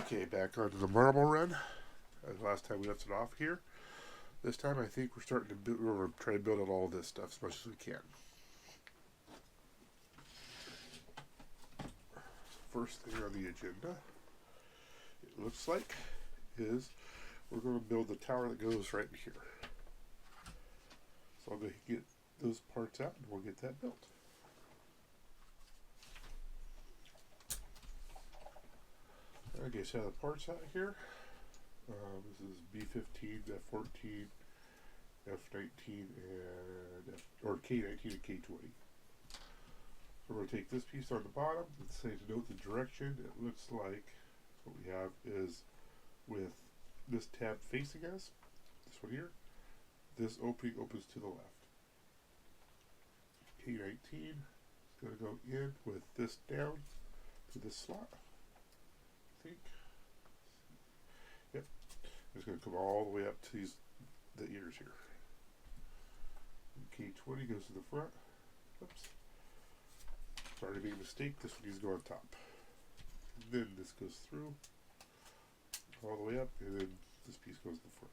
Okay, back onto the marble run. As last time we left it off here. This time I think we're starting to build, we're going to try to build out all this stuff as much as we can. First thing on the agenda, it looks like, is we're going to build the tower that goes right in here. So I'm going to get those parts out and we'll get that built. Okay, so the parts out here. This is B15, F14, F19, and K19 and K20. So we're going to take this piece on the bottom and say to note the direction. It looks like what we have is with this tab facing us, this one here, this opening opens to the left. K19 is going to go in with this down to this slot. I think. Yep. It's going to come all the way up to the ears here. And K20 goes to the front. Oops. Sorry to make a mistake. This one needs to go on top. And then this goes through all the way up, and then this piece goes to the front.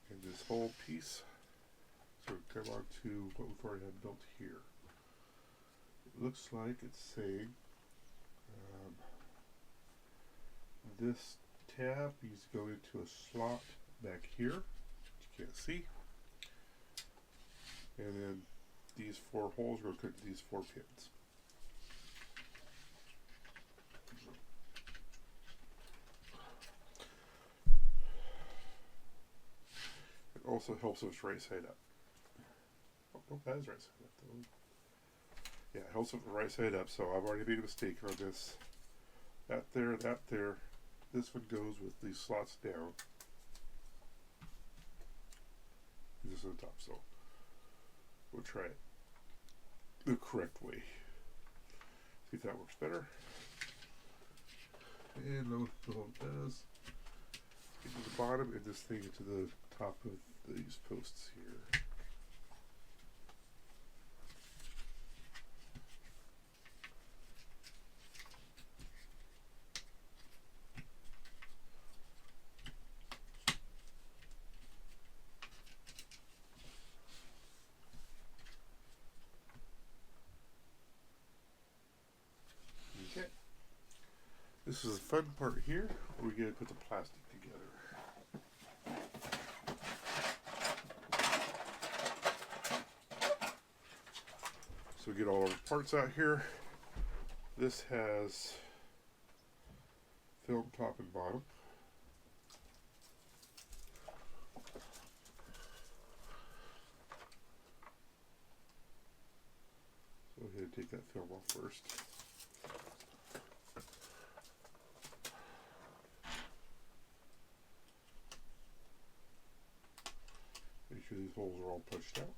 And this whole piece is going to come on to what we've already had built here. It looks like it's saying this tab needs to go into a slot back here, which you can't see. And then these four holes are going to cut into these four pins. It also helps us right side up. Oh, no, that is right side up though. Yeah, it helps with the right side up, so I've already made a mistake on this. That there, that there. This one goes with these slots down. This is on top, so we'll try it the correct way. See if that works better. And look what it does. Get to the bottom and this thing into the top of these posts here. Okay. This is the fun part here where we get to put the plastic together. So we get all our parts out here. This has film top and bottom. So go ahead and take that film off first. Make sure these holes are all punched out.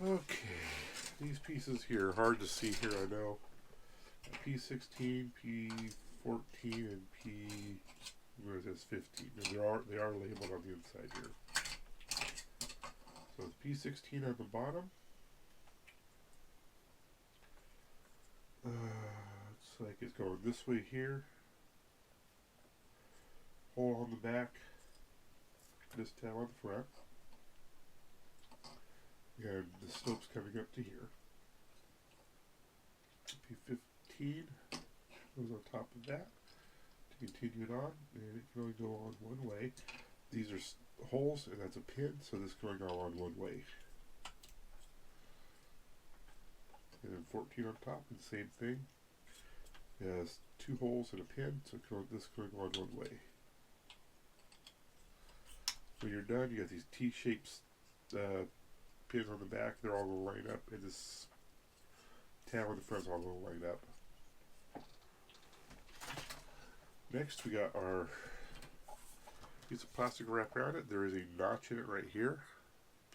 Okay, these pieces here are hard to see here, I know. P16, P14, and where is this, 15. And they are labeled on the inside here. So it's P16 on the bottom. Looks like it's going this way here. Hole on the back. This tab on the front. And the slope's coming up to here. P15 goes on top of that. To continue it on, and it can only go on one way. These are holes, and that's a pin, so this can only go on one way. And then 14 on top, and the same thing. It has two holes and a pin, so this can only go on one way. When you're done, you got these T-shaped pins on the back. They're all going to line up, and this tab on the front is all going to line up. Next, we got our piece of plastic wrap around it. There is a notch in it right here.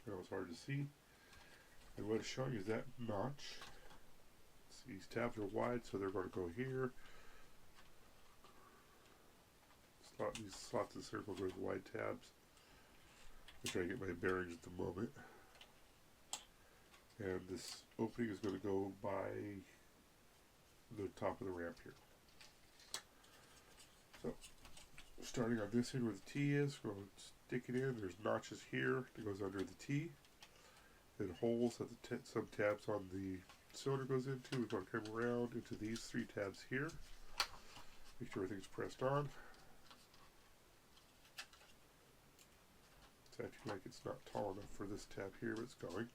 I know it's hard to see. And what it's showing is that notch. So these tabs are wide, so they're going to go here. These slots in the circle go to the wide tabs. I'm trying to get my bearings at the moment. And this opening is going to go by the top of the ramp here. So, starting on this end where the T is, we're going to stick it in. There's notches here that goes under the T. Then holes that the some tabs on the cylinder goes into. We're going to come around into these 3 tabs here. Make sure everything's pressed on. It's acting like it's not tall enough for this tab here, but it's going.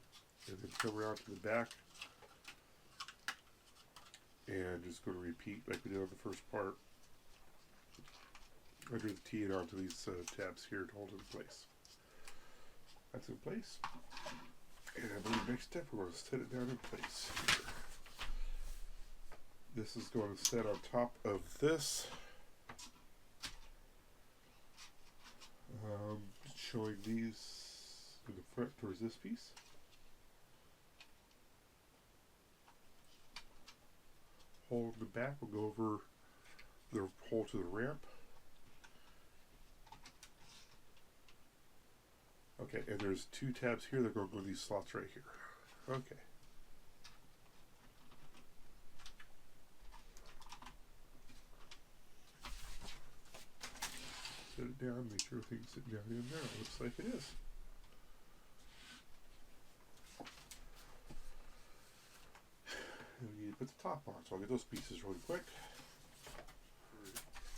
And then come around to the back. And just going to repeat like we did on the first part. Under the T and onto these tabs here to hold it in place. That's in place. And I believe next step we're going to set it down in place here. This is going to set on top of this. Showing these in the front towards this piece. Hole in the back will go over the hole to the ramp. Okay, and there's 2 tabs here that go with these slots right here. Okay. Set it down, make sure everything's sitting down in there. It looks like it is. And we need to put the top on, so I'll get those pieces really quick.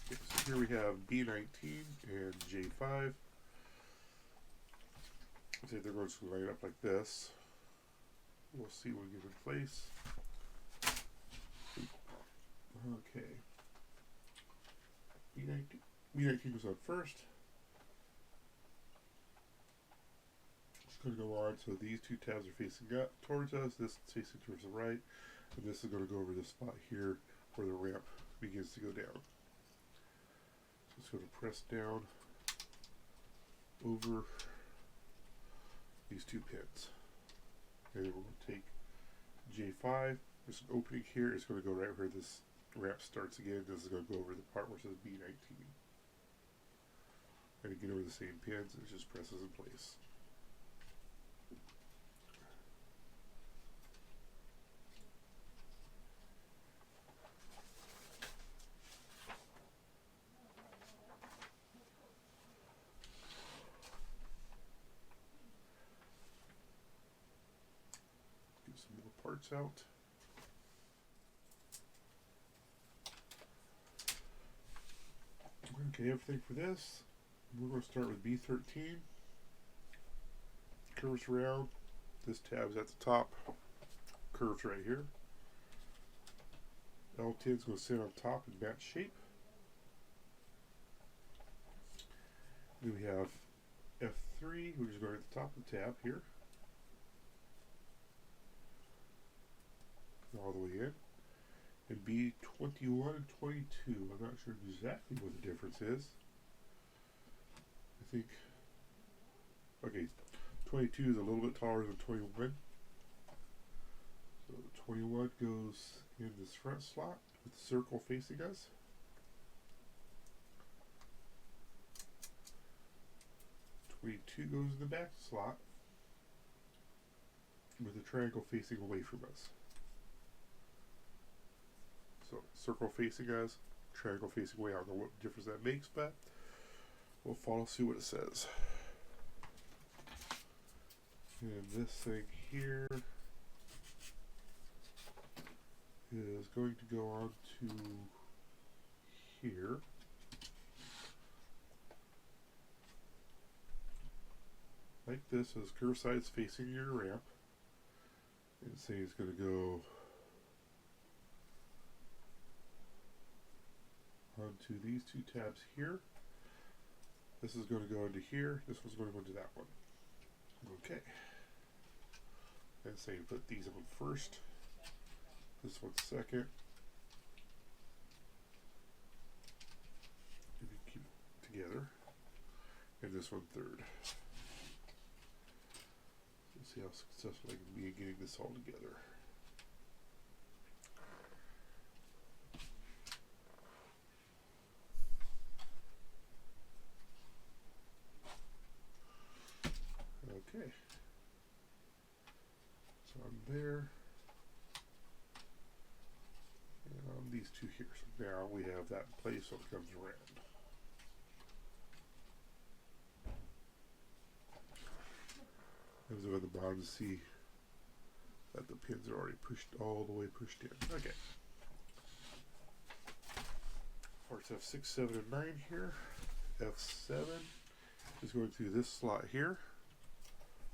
Okay, so here we have B19 and J5. Say they're going to line it up like this. We'll see what we get in place. Okay. B19 goes on first. It's going to go on, so these 2 tabs are facing up towards us, this is facing towards the right, and this is going to go over this spot here where the ramp begins to go down. So it's going to press down over these 2 pins. And then we're going to take J5, there's an opening here, it's going to go right where this ramp starts again. This is going to go over the part where it says B19. And again over the same pins, it just presses in place. Get some little parts out. Okay, everything for this. We're going to start with B13. Curves around. This tab's at the top. Curves right here. L10 is going to sit on top and match shape. Then we have F3, which is going at the top of the tab here. All the way in. And B21 and 22. I'm not sure exactly what the difference is. I think, okay, 22 is a little bit taller than 21. So 21 goes in this front slot with the circle facing us. Two goes in the back slot with the triangle facing away from us. So circle facing us, triangle facing away. I don't know what difference that makes, but we'll follow, see what it says. And this thing here is going to go on to here. Like this, as curve sides facing your ramp. And say it's going to go onto these 2 tabs here. This is going to go into here. This one's going to go into that one. Okay. And say put these on first. This one second. And you keep it together. And this one third. See how successful I can be in getting this all together. Okay. So I'm there. And on these two here. So now we have that in place so it comes around. As on the bottom to see that the pins are already pushed all the way pushed in. Okay. Parts F6, 7, and 9 here. F7 is going through this slot here.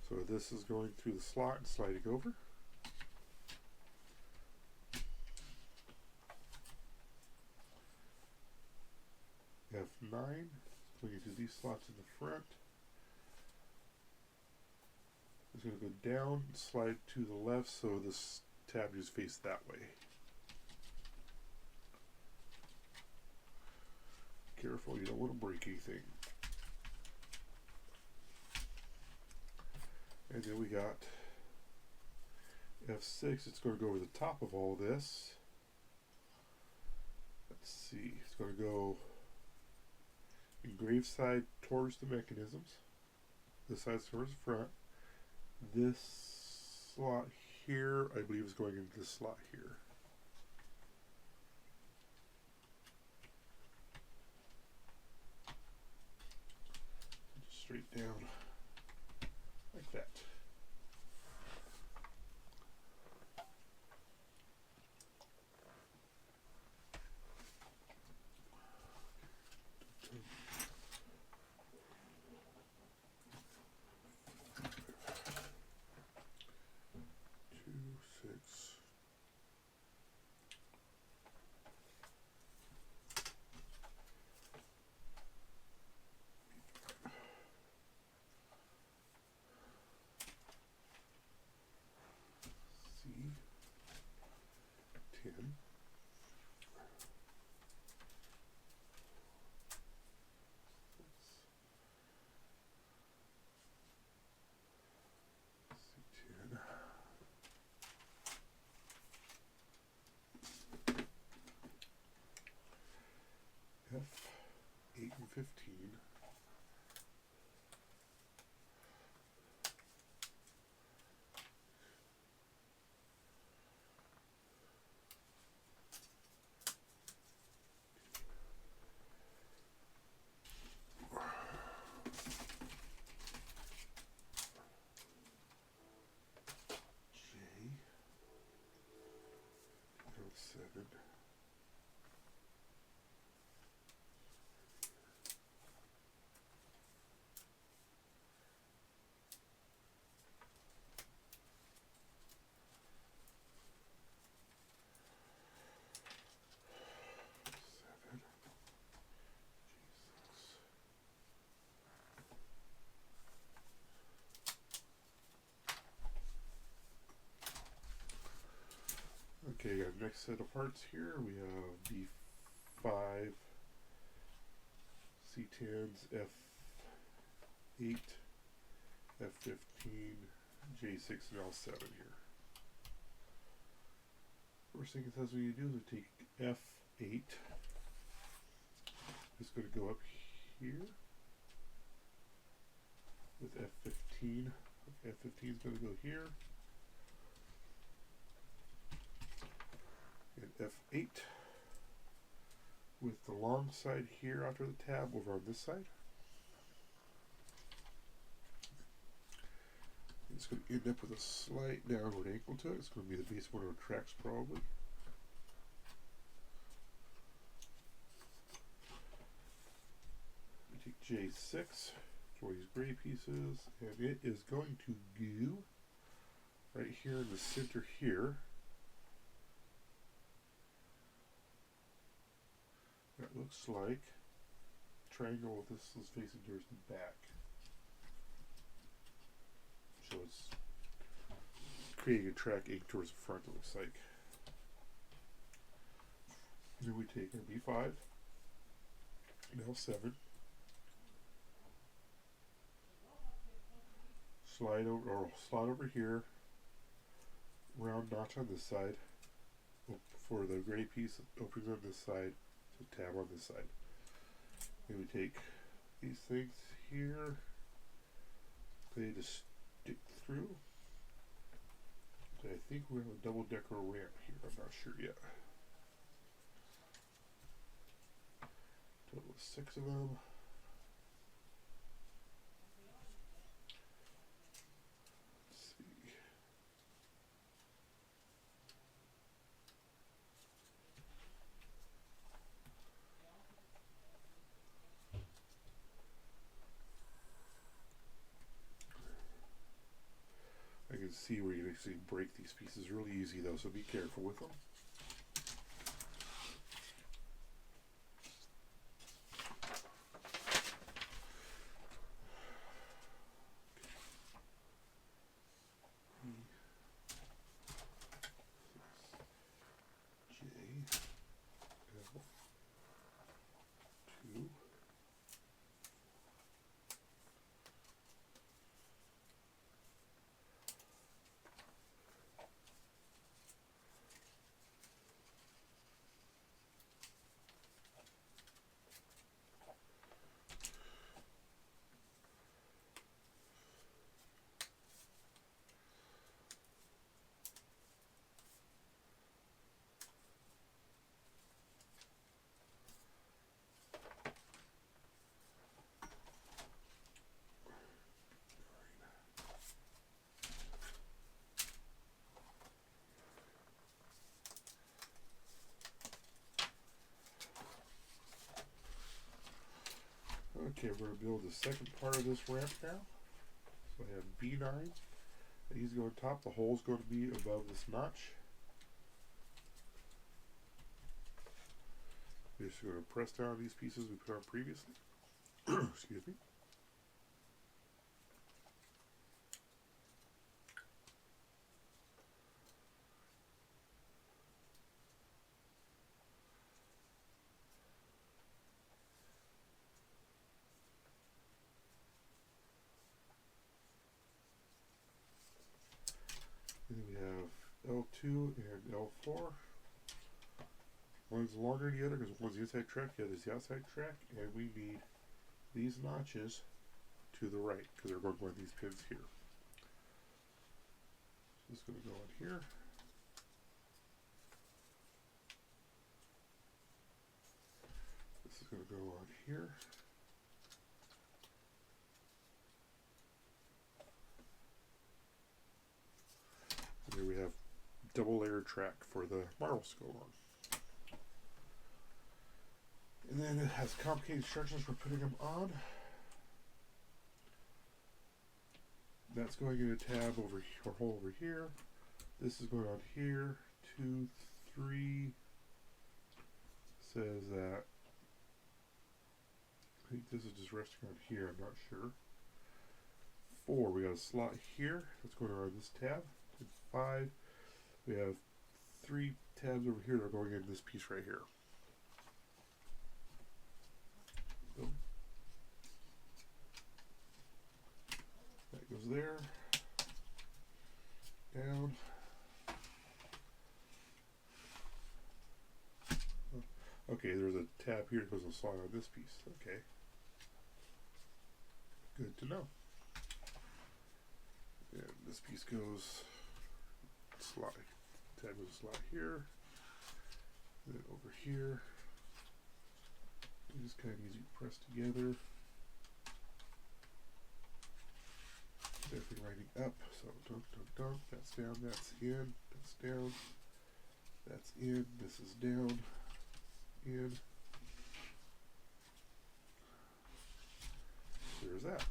So this is going through the slot and sliding over. F9 going into these slots in the front. It's going to go down, slide to the left, so this tab just faces that way. Careful, you don't want to break anything. And then we got F6, it's going to go over the top of all this. Let's see, it's going to go engraved side towards the mechanisms. This side's towards the front. This slot here, I believe, is going into this slot here. Just straight down like that. F8 and 15. L7. Okay, got next set of parts here. We have B5, C10s, F8, F15, J6, and L7 here. First thing it says we do is we take F8. It's going to go up here with F15. Okay, F15 is going to go here. And F8 with the long side here after the tab over on this side. It's going to end up with a slight downward angle to it. It's going to be the base one of the tracks probably. We take J6, join these gray pieces, and it is going to go right here in the center here. That looks like a triangle. This is facing towards the back. So it's creating a track aimed towards the front, it looks like. Then we take our B5 and L7. slide over or slot over here, round notch on this side. For the gray piece, opening on this side, so tab on this side. Then we take these things here, they just stick through. I think we have a double decker ramp here, I'm not sure yet. Total of 6 of them. Let's see. I can see where you can actually break these pieces really easy though, so be careful with them. Okay, we're going to build the second part of this ramp now. So I have B9. These go on top. The hole's going to be above this notch. We're just going to press down these pieces we put on previously. Excuse me. And then we have L2 and L4. One's longer than the other because one's the inside track, the other's the outside track, and we need these notches to the right because they're going to go on these pins here. So this is going to go on here. This is going to go on here. And here we have double layer track for the marbles to go on. And then it has complicated instructions for putting them on. That's going in a tab over here, or hole over here. This is going on here. 2, 3 says that. I think this is just resting on here, I'm not sure. 4, we got a slot here. That's going on this tab. And 5, we have 3 tabs over here that are going in this piece right here. Boom. That goes there. Down. Okay, there's a tab here that goes a slot on this piece. Okay. Good to know. And this piece goes slot. Tab goes a slot here. And then over here. Just kind of easy to press together. Everything lining up. So dunk, dunk, dunk. That's down, that's in, that's down, that's in, this is down, in. There's that.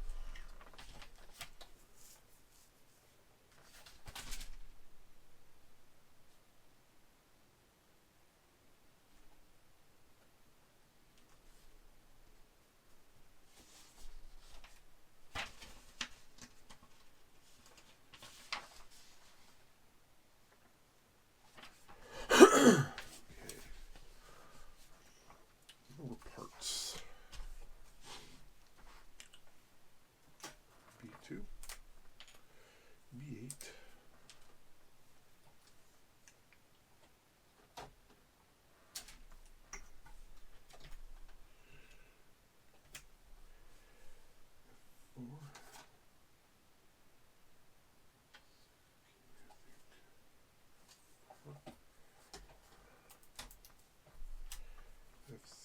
Parts.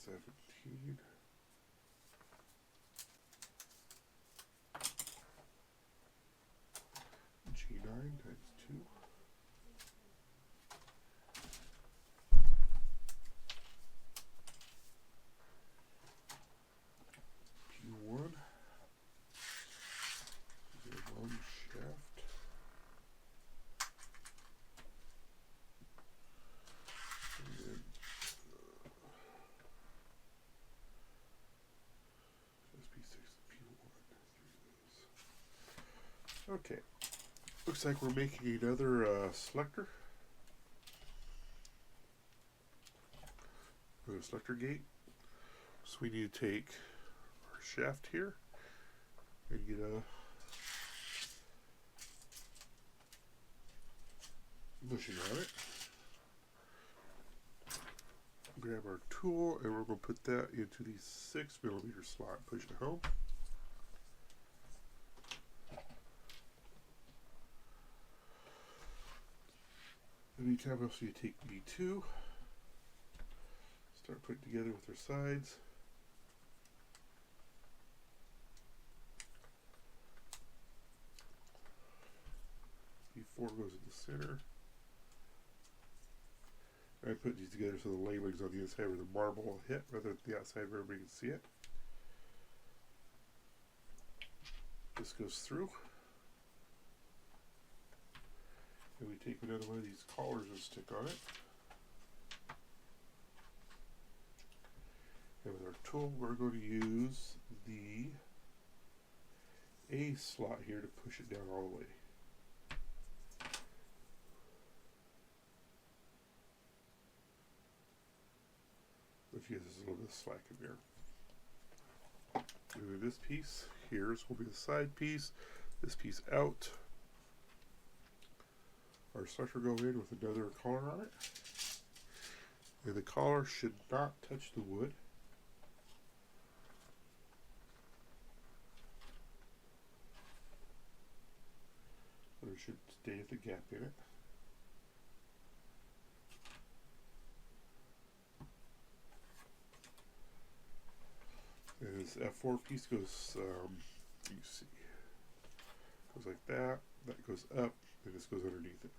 17. G9 times 2. P1. One shaft. And P6 and P1. 3 of those. Okay. Looks like we're making another selector. A selector gate. So we need to take our shaft here and get a bushing on it. Grab our tool and we're going to put that into the 6mm slot. Push it home. Anytime else you take B2, start putting together with their sides. B4 goes in the center. I put these together so the labeling's on the inside where the marble will hit rather than the outside where everybody can see it. This goes through. And we take another one of these collars and stick on it. And with our tool, we're going to use the A slot here to push it down all the way. Which gives us a little bit of slack in there. And then this piece here will be the side piece. This piece out. Our selector will go in with another collar on it. And the collar should not touch the wood. Or it should stay at the gap in it. And this F4 piece goes, you see, goes like that. That goes up, and this goes underneath it.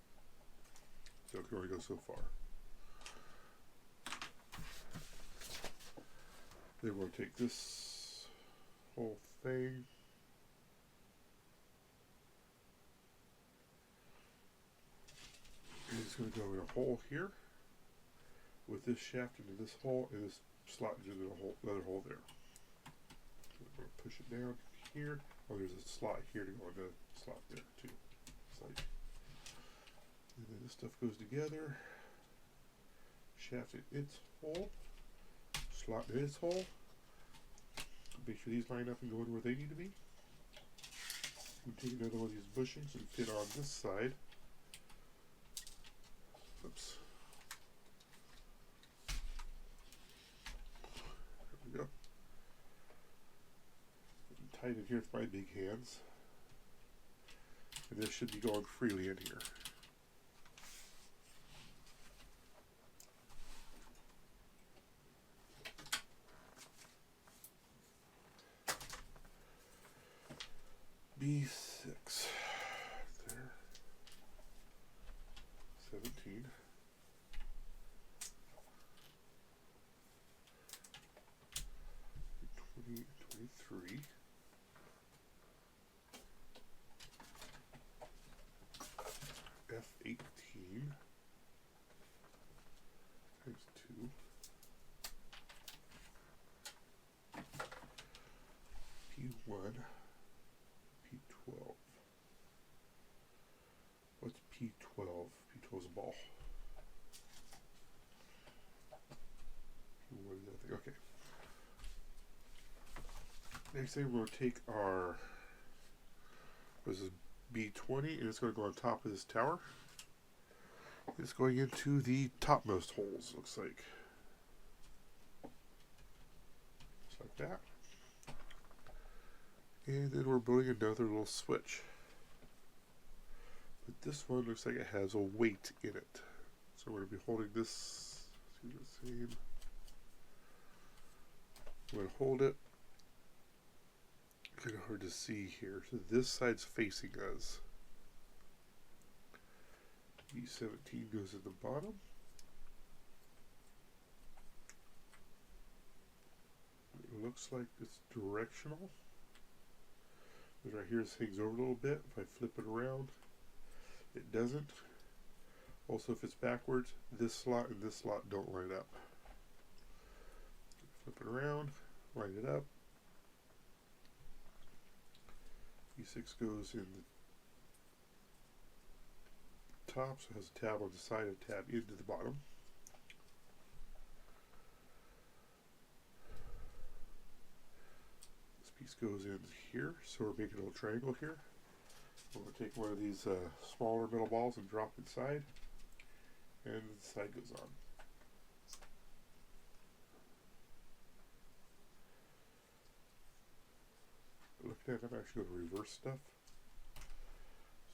So it can only go so far. Then we're going to take this whole thing. And it's going to go in a hole here with this shaft into this hole and this slot into the hole, another hole there. So we're going to push it down here. Oh, there's a slot here to go in the slot there too. Like, and then this stuff goes together. Shaft in its hole. Slot in its hole. Make sure these line up and go in where they need to be. We take another one of these bushings and fit on this side. Oops. There we go. Tight in here with my big hands. And this should be going freely in here. B6 there, 17, B23, F18 times 2, P1, P12. What's P12? P12 is a ball. What is that thing? Okay. Next thing we're going to take our, this is B20, and it's going to go on top of this tower. It's going into the topmost holes, looks like. Just like that. And then we're building another little switch. But this one looks like it has a weight in it. So we're going to be holding this, see the same. I'm going to hold it. Kind of hard to see here. So this side's facing us. E17 goes at the bottom. It looks like it's directional. But right here, this hangs over a little bit. If I flip it around, it doesn't. Also, if it's backwards, this slot and this slot don't line up. Flip it around, line it up. E6 goes in the top, so it has a tab on the side and a tab into the bottom. This piece goes in here, so we're making a little triangle here. We're going to take one of these smaller metal balls and drop inside, and the side goes on. Looking at it, I'm actually going to reverse stuff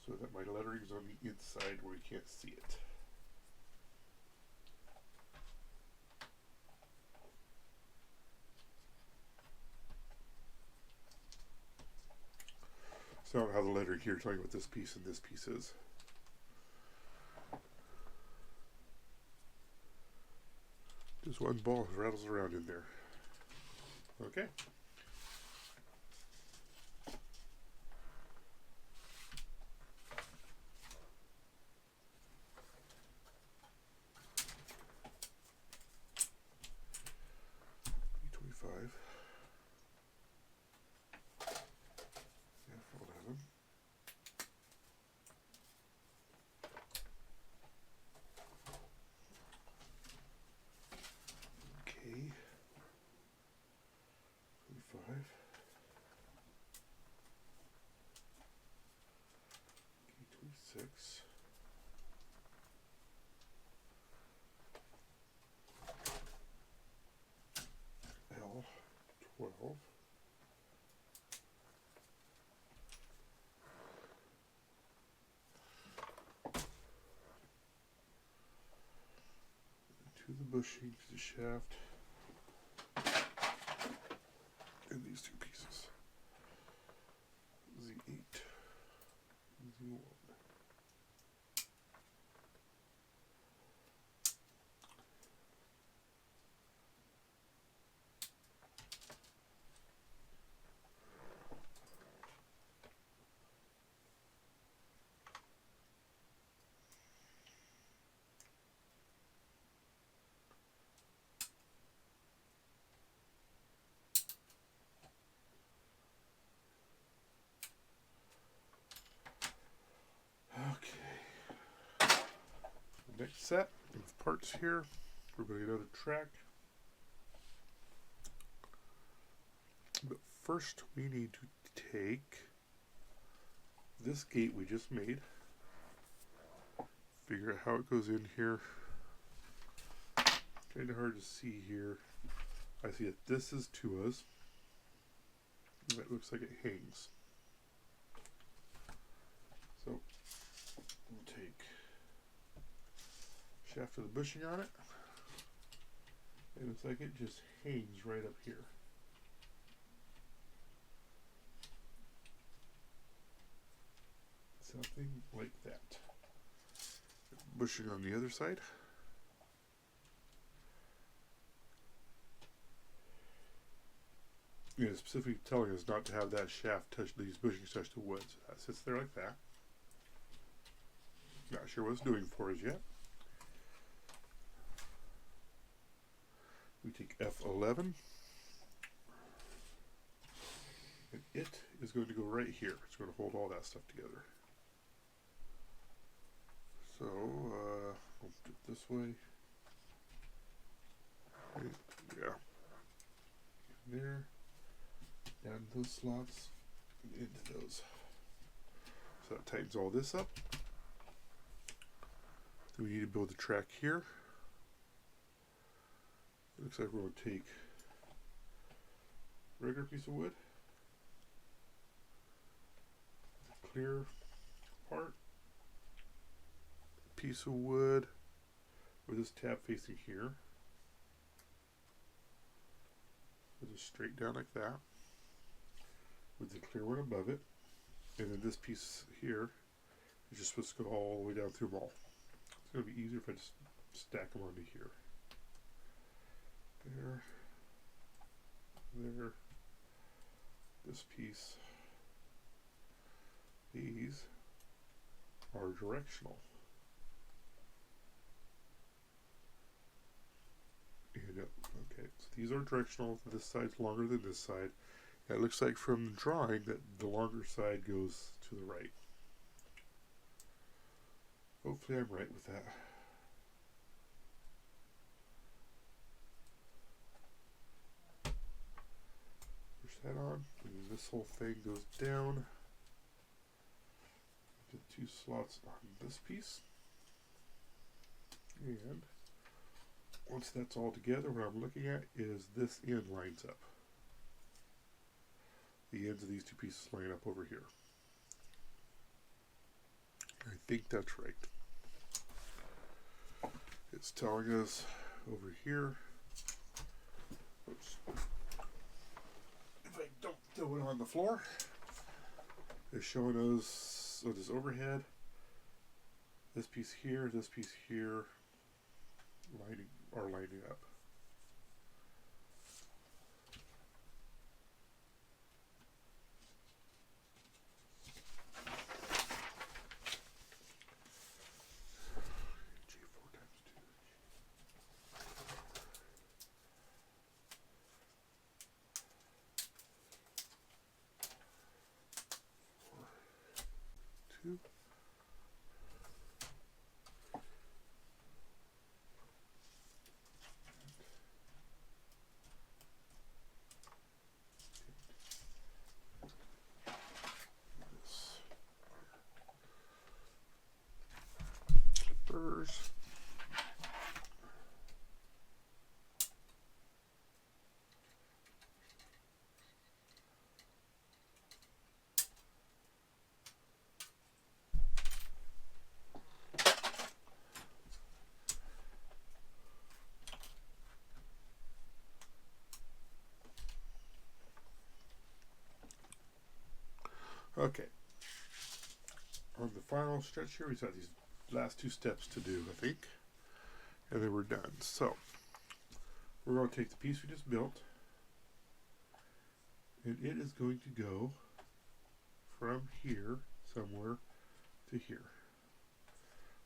so that my lettering's on the inside where you can't see it. So I don't have the lettering here telling you what this piece and this piece is. Just one ball rattles around in there. Okay. E25. F11. Okay. 25. E26. L12. To the bushing, to the shaft, and these two pieces. Z8, Z1. Okay. Next set of parts here. We're going to get another track. But first we need to take this gate we just made, figure out how it goes in here. Kind of hard to see here. I see that this is to us. That looks like it hangs. So we'll take shaft of the bushing on it. It looks like it just hangs right up here. Something like that. Bushing on the other side. It's specifically telling us not to have that shaft touch these bushings touch the wood. So that sits there like that. Not sure what it's doing for us yet. We take F11. And it is going to go right here. It's going to hold all that stuff together. So, we'll do it this way. Right, yeah. In there. Down those slots. And into those. So that tightens all this up. Then we need to build the track here. It looks like we're going to take a regular piece of wood. Clear part. Piece of wood with this tab facing here. So just straight down like that, with the clear one above it. And then this piece here is just supposed to go all the way down through them all. It's going to be easier if I just stack them onto here. There. There. This piece. These are directional. And okay, so these are directional. This side's longer than this side. And it looks like from the drawing that the longer side goes to the right. Hopefully I'm right with that. Push that on, and then this whole thing goes down. The two slots on this piece. And once that's all together, what I'm looking at is this end lines up. The ends of these two pieces line up over here. I think that's right. It's telling us over here, oops, if I don't throw it on the floor, it's showing us, so this overhead, this piece here, are lining up. Two. Clippers. Okay. On the final stretch here, we've got these last two steps to do, I think. And then we're done. So, we're going to take the piece we just built, and it is going to go from here somewhere to here.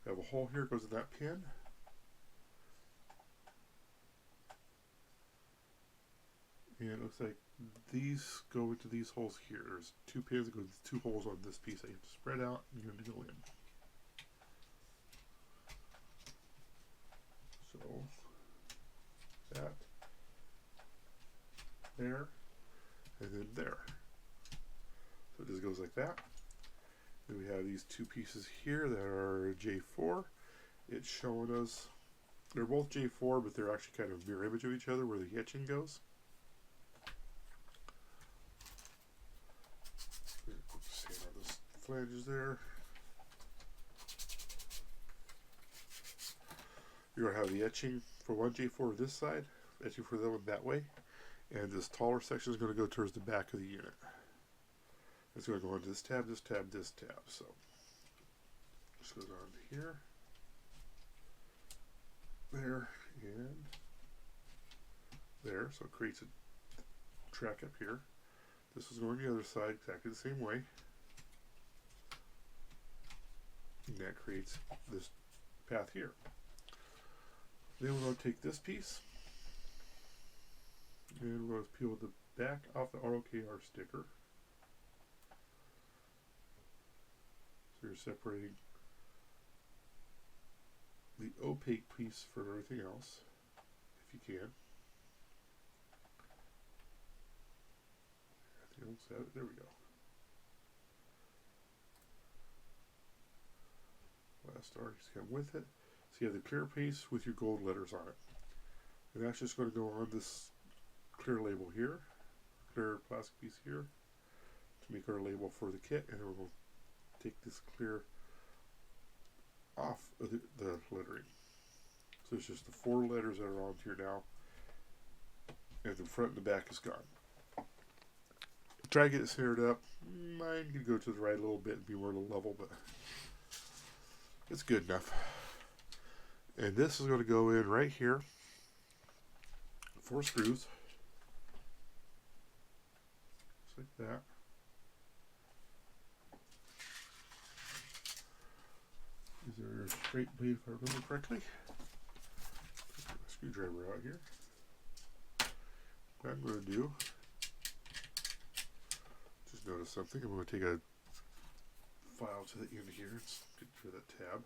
We have a hole here, goes in that pin. And it looks like these go into these holes here. There's two pins that go into two holes on this piece that you have to spread out and you're going to go in. So that, there, and then there. So it just goes like that. Then we have these two pieces here that are J4. It's showing us, they're both J4, but they're actually kind of mirror image of each other where the etching goes. See how this flange is there. You're going to have the etching for one J4 this side, etching for the other one that way, and this taller section is going to go towards the back of the unit. It's going to go into this tab, this tab, this tab. So this goes on to here, there, and there. So it creates a track up here. This is going the other side exactly the same way. And that creates this path here. Then we're going to take this piece and we're going to peel the back off the ROKR sticker. So you're separating the opaque piece from everything else, if you can. I think I almost have it. There we go. Last R just come with it. So you have the clear piece with your gold letters on it. And that's just going to go on this clear label here, clear plastic piece here, to make our label for the kit. And then we're going to take this clear off of the lettering. So it's just the 4 letters that are on here now. and the front and the back is gone. Try to get it centered up. Mine could go to the right a little bit and be more level, but it's good enough. And this is going to go in right here. 4 screws. Just like that. These are straight blade if I remember correctly. Put my screwdriver out here. What I'm going to do, just notice something. I'm going to take a file to the end here and get rid of that tab.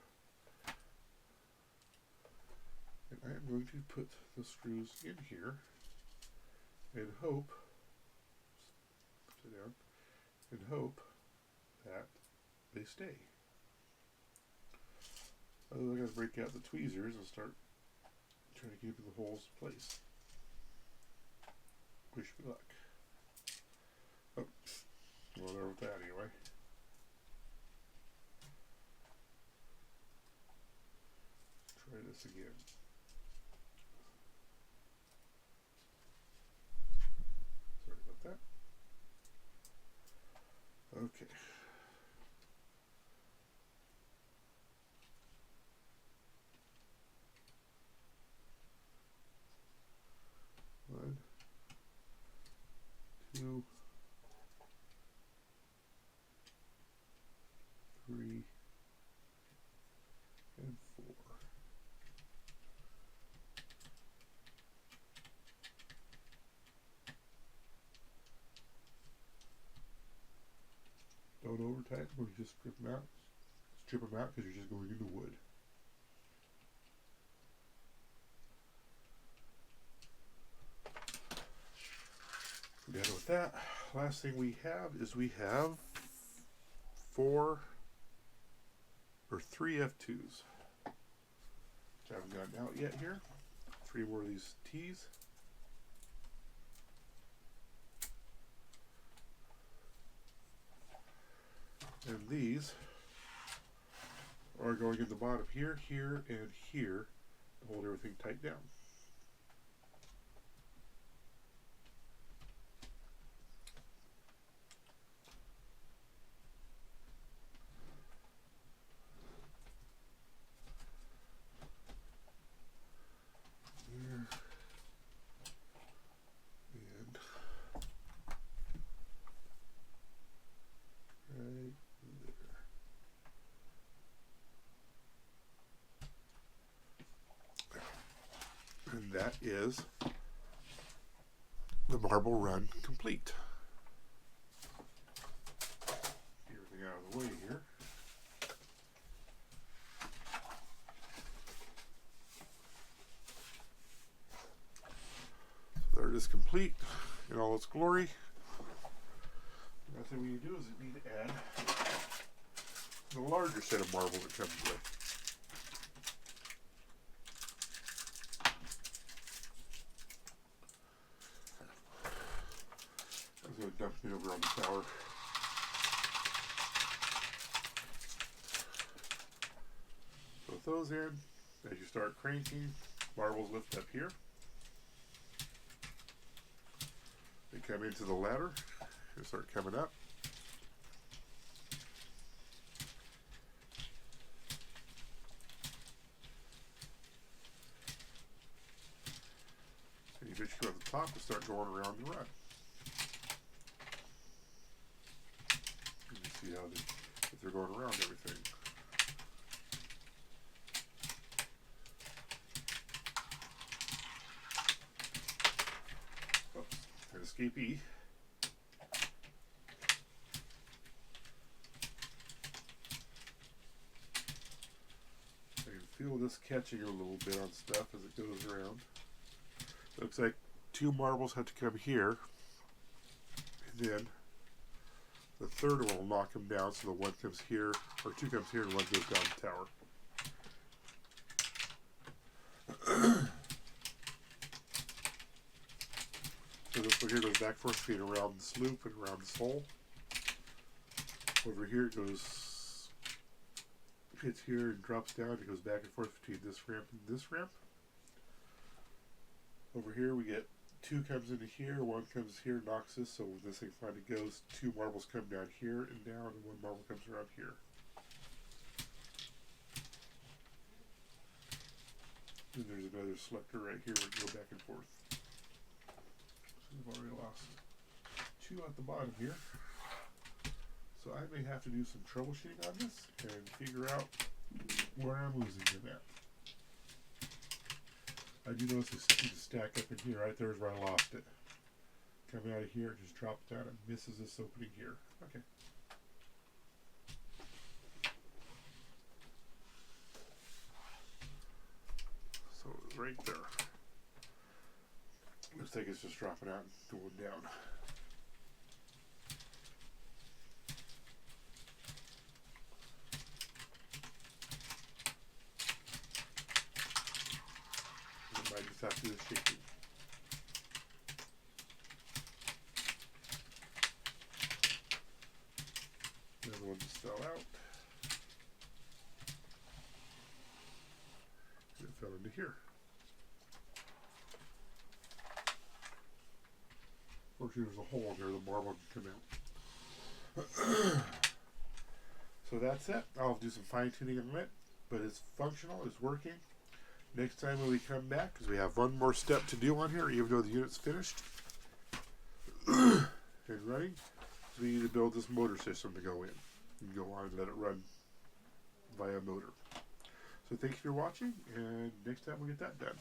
And I am going to put the screws in here and hope, upside down, and hope that they stay. Otherwise, I got to break out the tweezers and start trying to keep the holes in place. Wish me luck. Oh, well, there with that anyway. Try this again. Sorry about that. Okay. One, 2, 3, and 4. Don't over tighten when you just strip them out. Strip them out because you're just going into wood. Done with that. Last thing we have is we have 3 F2s, which I haven't gotten out yet here. 3 more of these T's. And these are going in the bottom here, here, and here to hold everything tight down. And that is the marble run complete. Get everything out of the way here. So there it is, complete in all its glory. The next thing we need to do is we need to add the larger set of marble that comes with. I'm going to dump it over on the tower. So with those in, as you start cranking, marbles lift up here. They come into the ladder. They start coming up. And you eventually at the top to start going around the run. See how if they're going around everything. Oops, an escapee. I can feel this catching a little bit on stuff as it goes around. Looks like 2 marbles have to come here, and then the third one will knock him down, so the 1 comes here, or 2 comes here, and 1 goes down the tower. So this one here goes back 4 feet around this loop and around this hole. Over here it goes, hits here and drops down. It goes back and forth between this ramp and this ramp. Over here we get 2 comes into here, 1 comes here, knocks this, so when this thing finally goes, 2 marbles come down here and down, and 1 marble comes around here. And there's another selector right here where you go back and forth. So we've already lost 2 at the bottom here. So I may have to do some troubleshooting on this and figure out where I'm losing them at. I do notice this seems to stack up in here. Right there is where I lost it. Coming out of here, it just drops down and misses this opening here. Okay. So it's right there. Looks like it's just dropping out and going down. I might just have to do the shaking. Another one just fell out. And it fell into here. Fortunately, there's a hole in there, the marble can come out. So that's it. I'll do some fine tuning in a minute, but it's functional, it's working. Next time when we come back, because we have one more step to do on here, even though the unit's finished and running, so we need to build this motor system to go in and go on and let it run via motor. So thank you for watching, and next time we'll get that done.